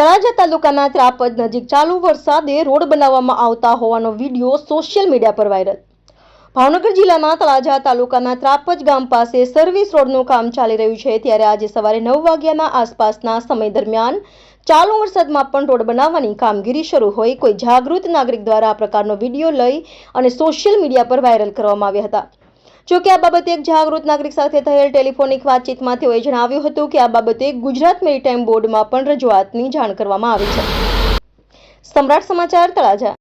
તળાજા તાલુકાના ત્રાપજ નજીક ચાલુ વરસાદે રોડ બનાવવામાં આવતા હોવાનો વિડીયો સોશિયલ મીડિયા પર વાયરલ। ભાવનગર જિલ્લાના તળાજા તાલુકાના ત્રાપજ ગામ પાસે સર્વિસ રોડનું કામ ચાલી રહ્યું છે, ત્યારે આજે સવારે 9 વાગ્યાના આસપાસના સમય દરમિયાન ચાલુ વરસાદમાં પણ રોડ બનાવવાની કામગીરી શરૂ હોય કોઈ જાગૃત નાગરિક દ્વારા આ પ્રકારનો વિડીયો લઈ અને સોશિયલ મીડિયા પર વાયરલ કરવામાં આવ્યા હતા। જો કે આ બાબતે એક જાગૃત નાગરિક સાથે થયેલ ટેલિફોનિક વાતચીતમાં તેઓએ જણાવ્યું હતું કે આ બાબતે ગુજરાત મેરીટાઈમ બોર્ડમાં પણ રજૂઆતની જાણ કરવામાં આવી છે। સમ્રાટ સમાચાર તળાજા।